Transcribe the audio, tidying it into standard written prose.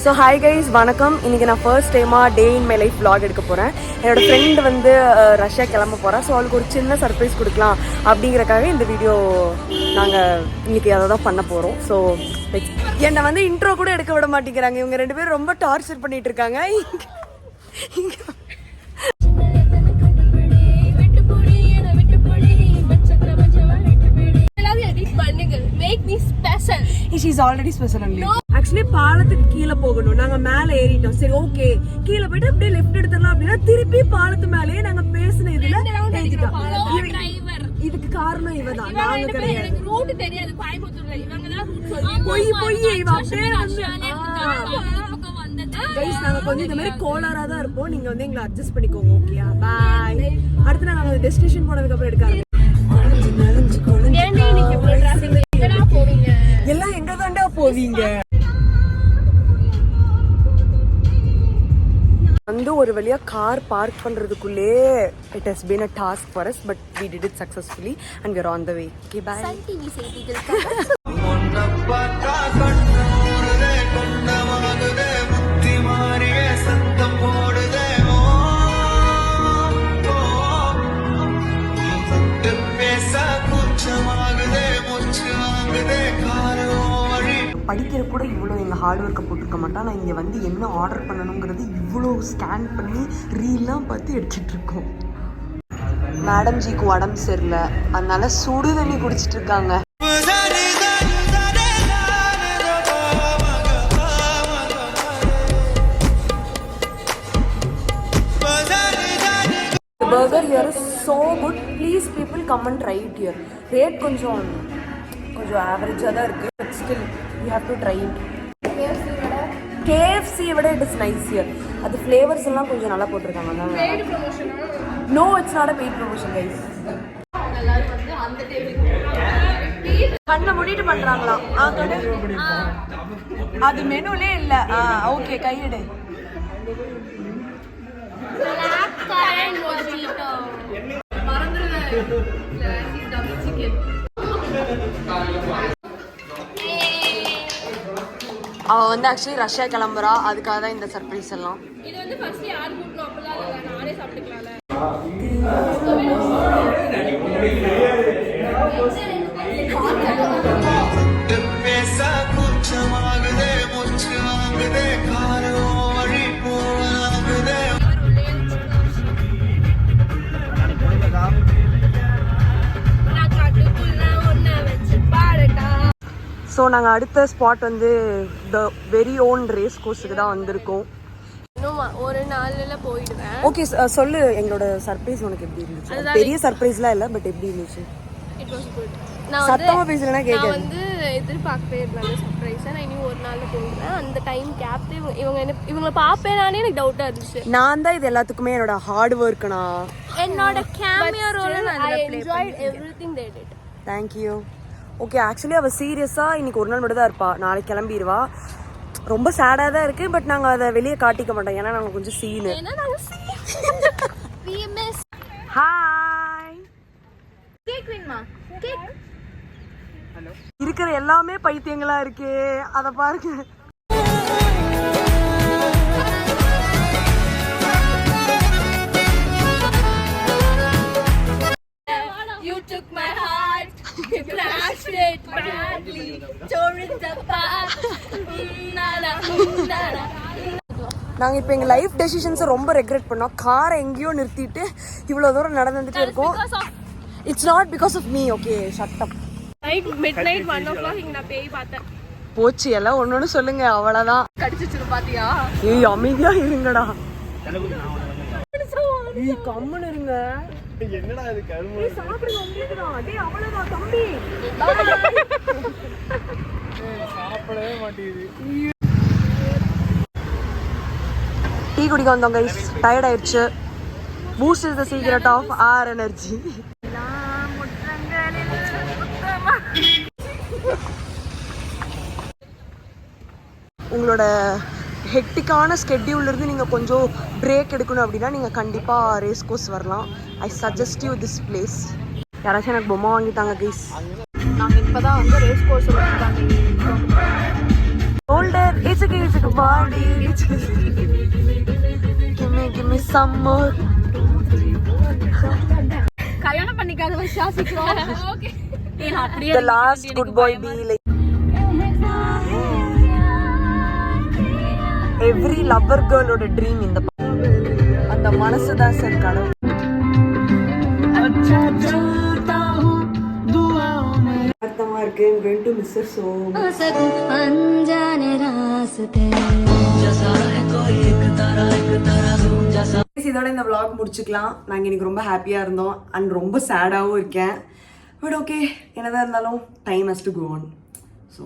So hi guys, வணக்கம். இன்றைக்கி நான் ஃபர்ஸ்ட் டைமாக டே இன் மை லைஃப் vlog எடுக்க போகிறேன். என்னோடய ஃப்ரெண்ட் வந்து ரஷ்யா கிளம்ப போகிறா. ஸோ அவளுக்கு ஒரு சின்ன சர்ப்ரைஸ் கொடுக்கலாம் அப்படிங்கிறக்காக இந்த வீடியோ நாங்கள் இன்றைக்கி அதை தான் பண்ண போகிறோம். ஸோ என்னை வந்து இன்ட்ரோ கூட எடுக்க விட மாட்டேங்கிறாங்க. இவங்க ரெண்டு பேரும் ரொம்ப டார்ச்சர் பண்ணிகிட்டு இருக்காங்க. ஆக்சுவலி பாலத்துக்கு கீழே போகணும். நாங்க மேல ஏறிட்டோம். சரி ஓகே, கீழே போயிட்டு அப்படியே லெஃப்ட் எடுத்துடலாம் அப்படின்னா திருப்பி பாலத்து மேலேயே நாங்க பேசின இதுல ஏறிட்டோம். இதுக்கு காரணம் இவதான், நாங்க கிடையாது. பொய் இவ அப்படியே கைஸ், நாங்க கொஞ்சம் இந்த மாதிரி கோளாரா தான் இருப்போம். நீங்க வந்து எங்களை அட்ஜஸ்ட் பண்ணிக்கோங்க. ஓகேயா, பாய். அடுத்து நாங்க டெஸ்டினேஷன் போனதுக்கு அப்புறம் எடுக்க எல்லாம் எங்க தாண்டா போவீங்க. வந்து ஒரு வழியா கார் பார்க் பண்றதுக்குள்ளே it has been a task for us, but we did it successfully and we are on the way. Okay, bye. Sun TV செய்திகள். படிக்கிற கூட இவ்வளோ எங்கள் ஹார்ட் ஒர்க்கை போட்டிருக்க மாட்டோம். நான் இங்கே வந்து என்ன ஆர்டர் பண்ணணுங்கிறது இவ்வளோ ஸ்கேன் பண்ணி ரீல்லாம் பார்த்து எடுத்துகிட்டு இருக்கோம். மேடம் ஜிக்கு உடம்பு சரியில்லை, அதனால சுடு தண்ணி குடிச்சிட்டு இருக்காங்க. The burger here is so good. Please people come and try it here. Rate கொஞ்சம் ஆவரேஜாக தான் இருக்குது, but still you have to try it. KFC விட இட் இஸ் நைஸ் ஹியர். அது ஃப்ளேவர்ஸ் எல்லாம் கொஞ்சம் நல்லா போட்டிருக்காங்க. No, it's not a paid promotion guys. கண்ணை மூடிட்டு பண்றாங்களா? அது மெனுலே இல்ல. ஓகே, கையெடு. அவ வந்து ஆக்சுவலி ரஷ்யா கிளம்புறா, அதுக்காக தான் இந்த சர்ப்ரைஸ் எல்லாம். இது வந்து ஃபர்ஸ்ட் யார் கூட்டணும் அப்பலாம் இல்ல, நானே சாப்பிட்டுக்கலாம்ல. ஸோ நாங்கள் அடுத்த ஸ்பாட் வந்து த வெரி ஓன் ரேஸ் கோர்ஸுக்கு தான் வந்திருக்கோம். ஒரு நாளில் போயிடுவேன். ஓகே, சொல்லு எங்களோட சர்ப்ரைஸ் உனக்கு எப்படி இருந்துச்சு? பெரிய சர்ப்ரைஸ்லாம் இல்லை, பட் எப்படி இருந்துச்சு? சத்தமாக பேசுறேன்னா கேட்க வந்து எதிர்பார்க்கவே இருந்தேன் சர்ப்ரைஸை. நான் இனி ஒரு நாளில் போயிடுவேன். அந்த டைம் கேப்ல இவங்களை பார்ப்பேனானே எனக்கு டவுட்டாக இருந்துச்சு. நான் தான் இது எல்லாத்துக்குமே என்னோட ஹார்ட் ஒர்க்குனா என்னோட cameo role I enjoyed everything they did. Thank you. Okay, actually அவள் சீரியஸாக இன்னைக்கு ஒரு நாள் மட்டும் தான் இருப்பா, நாளைக்கு கிளம்பிடுவா. ரொம்ப சேடாக தான் இருக்குது, பட் நாங்கள் அதை வெளியே காட்டிக்க மாட்டோம். ஏன்னா நாங்கள் கொஞ்சம் சீனு. ஹாய், இருக்கிற எல்லாமே பைத்தியங்களா இருக்கு, அதை பாருங்க. You took my heart, you crashed it badly, tore it apart. நாங்கள் இப்போ எங்கள் லைஃப் டெசிஷன்ஸை ரொம்ப ரெக்ரெட் பண்ணோம். காரை எங்கேயோ நிறுத்திட்டு இவ்வளோ தூரம் நடந்துட்டு இருக்கோம். It's not because of me. Okay, shut up. Midnight 1 o'clock இங்க நான் பேய் பார்த்தேன். போச்சு, எல்லாம் ஒன்னொன்னு சொல்லுங்க, அவ்வளோதான். கடிச்சிச்சு பாத்தியா? ஏய், அமைதியா இருங்கடா. கம்முன்னு இருங்க. என்னடா இது கரும? சாப்பிடுங்க, வந்துடா. டேய், அவ்வளவுதான் தம்பி. சாப்பிடவே மாட்டேங்குது. டீ குடிக்க வந்தோம் கைஸ், டயர்ட் ஆயிடுச்சு. Boost is the secret of our energy. உங்களோட ஹெக்டிக்கான ஸ்கெட்யூல்ல இருந்து நீங்கள் கொஞ்சம் பிரேக் எடுக்கணும் அப்படின்னா நீங்கள் கண்டிப்பாக ரேஸ் கோர்ஸ் வரலாம். I suggest you this place. யாராச்சும் எனக்கு பொம்மை வாங்கிட்டாங்க கைஸ். நாங்கள் இப்போ தான் வந்து race course Shoulder, it's a body. Give me some more. கல்யாணம் பண்ணிக்காத வருஷா சீக்கிரம் okay The last good boy be like every lover girl oda dream in the அந்த மனசு தான் சார் கடவுள். அர்த்தமா இருக்கு. I'm going to miss her so much. இதோட இந்த vlog முடிச்சுக்கலாம். நாங்கள் இன்னைக்கு ரொம்ப ஹாப்பியாக இருந்தோம் அண்ட் ரொம்ப சேடாகவும் இருக்கேன். பட் ஓகே, என்னதான் இருந்தாலும் time has to go on. So